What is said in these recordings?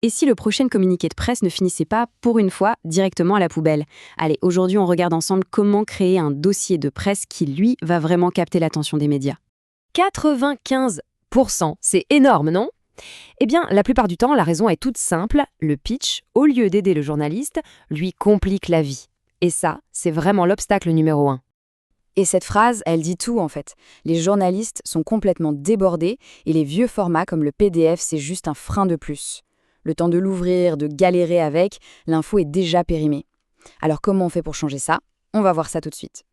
Et si le prochain communiqué de presse ne finissait pas, pour une fois, directement à la poubelle? Allez, aujourd'hui, on regarde ensemble comment créer un dossier de presse qui, lui, va vraiment capter l'attention des médias. 95%, c'est énorme, non? Eh bien, la plupart du temps, la raison est toute simple. Le pitch, au lieu d'aider le journaliste, lui complique la vie. Et ça, c'est vraiment l'obstacle numéro 1. Et cette phrase, elle dit tout en fait. Les journalistes sont complètement débordés et les vieux formats comme le PDF, c'est juste un frein de plus. Le temps de l'ouvrir, de galérer avec, l'info est déjà périmée. Alors comment on fait pour changer ça? On va voir ça tout de suite.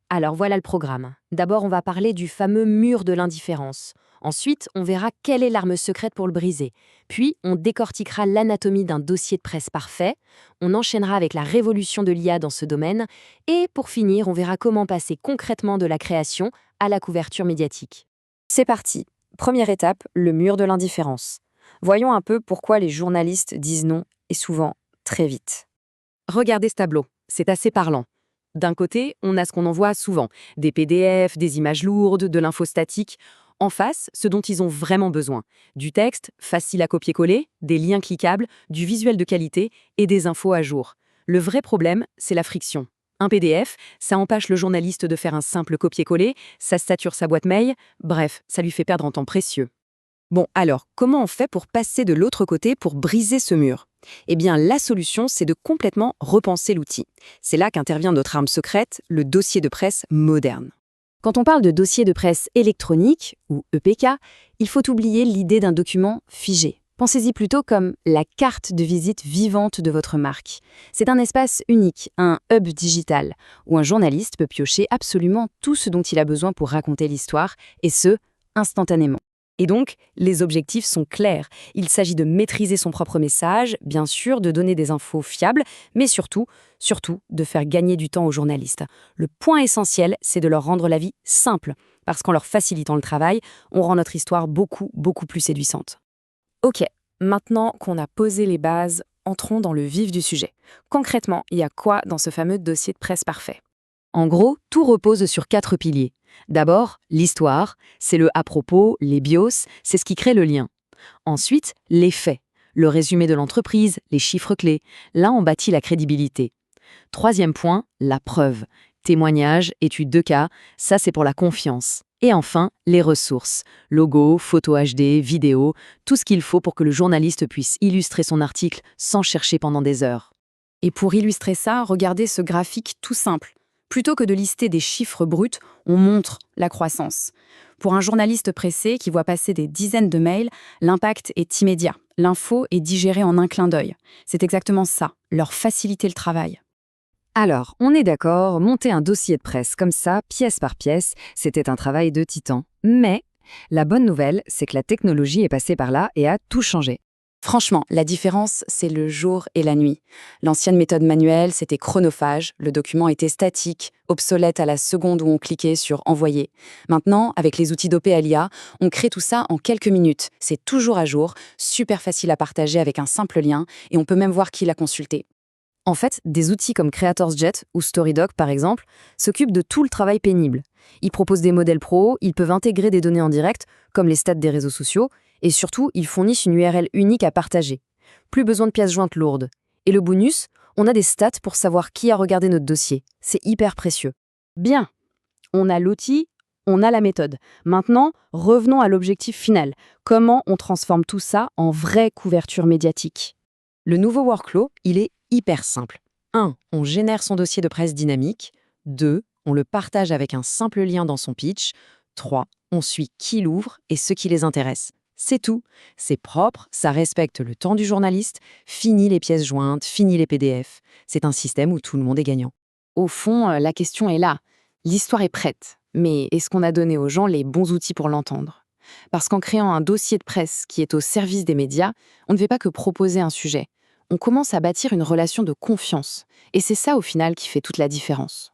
Alors voilà le programme. D'abord, on va parler du fameux mur de l'indifférence. Ensuite, on verra quelle est l'arme secrète pour le briser. Puis, on décortiquera l'anatomie d'un dossier de presse parfait. On enchaînera avec la révolution de l'IA dans ce domaine. Et pour finir, on verra comment passer concrètement de la création à la couverture médiatique. C'est parti. Première étape, le mur de l'indifférence. Voyons un peu pourquoi les journalistes disent non, et souvent très vite. Regardez ce tableau, c'est assez parlant. D'un côté, on a ce qu'on en voit souvent, des PDF, des images lourdes, de l'info statique. En face, ce dont ils ont vraiment besoin. Du texte, facile à copier-coller, des liens cliquables, du visuel de qualité et des infos à jour. Le vrai problème, c'est la friction. Un PDF, ça empêche le journaliste de faire un simple copier-coller, ça sature sa boîte mail, bref, ça lui fait perdre un temps précieux. Bon, alors, comment on fait pour passer de l'autre côté pour briser ce mur? Eh bien, la solution, c'est de complètement repenser l'outil. C'est là qu'intervient notre arme secrète, le dossier de presse moderne. Quand on parle de dossier de presse électronique, ou EPK, il faut oublier l'idée d'un document figé. Pensez-y plutôt comme la carte de visite vivante de votre marque. C'est un espace unique, un hub digital, où un journaliste peut piocher absolument tout ce dont il a besoin pour raconter l'histoire, et ce, instantanément. Et donc, les objectifs sont clairs. Il s'agit de maîtriser son propre message, bien sûr, de donner des infos fiables, mais surtout, de faire gagner du temps aux journalistes. Le point essentiel, c'est de leur rendre la vie simple, parce qu'en leur facilitant le travail, on rend notre histoire beaucoup plus séduisante. Ok, maintenant qu'on a posé les bases, entrons dans le vif du sujet. Concrètement, il y a quoi dans ce fameux dossier de presse parfait? En gros, tout repose sur 4 piliers. D'abord, l'histoire, c'est le à propos, les bios, c'est ce qui crée le lien. Ensuite, les faits, le résumé de l'entreprise, les chiffres clés. Là, on bâtit la crédibilité. Troisième point, la preuve. Témoignages, études de cas, ça c'est pour la confiance. Et enfin, les ressources. Logo, photos HD, vidéos, tout ce qu'il faut pour que le journaliste puisse illustrer son article sans chercher pendant des heures. Et pour illustrer ça, regardez ce graphique tout simple. Plutôt que de lister des chiffres bruts, on montre la croissance. Pour un journaliste pressé qui voit passer des dizaines de mails, l'impact est immédiat. L'info est digérée en un clin d'œil. C'est exactement ça, leur faciliter le travail. Alors, on est d'accord, monter un dossier de presse comme ça, pièce par pièce, c'était un travail de titan. Mais la bonne nouvelle, c'est que la technologie est passée par là et a tout changé. Franchement, la différence, c'est le jour et la nuit. L'ancienne méthode manuelle, c'était chronophage, le document était statique, obsolète à la seconde où on cliquait sur « Envoyer ». Maintenant, avec les outils dopés à l'IA, on crée tout ça en quelques minutes. C'est toujours à jour, super facile à partager avec un simple lien, et on peut même voir qui l'a consulté. En fait, des outils comme CreatorsJet ou StoryDoc, par exemple, s'occupent de tout le travail pénible. Ils proposent des modèles pro, ils peuvent intégrer des données en direct, comme les stats des réseaux sociaux, et surtout, ils fournissent une URL unique à partager. Plus besoin de pièces jointes lourdes. Et le bonus, on a des stats pour savoir qui a regardé notre dossier. C'est hyper précieux. Bien, on a l'outil, on a la méthode. Maintenant, revenons à l'objectif final. Comment on transforme tout ça en vraie couverture médiatique? Le nouveau workflow, il est hyper simple. 1. On génère son dossier de presse dynamique. 2. On le partage avec un simple lien dans son pitch. 3. On suit qui l'ouvre et ce qui les intéresse. C'est tout. C'est propre, ça respecte le temps du journaliste, fini les pièces jointes, fini les PDF. C'est un système où tout le monde est gagnant. Au fond, la question est là. L'histoire est prête, mais est-ce qu'on a donné aux gens les bons outils pour l'entendre? Parce qu'en créant un dossier de presse qui est au service des médias, on ne fait pas que proposer un sujet. On commence à bâtir une relation de confiance. Et c'est ça, au final, qui fait toute la différence.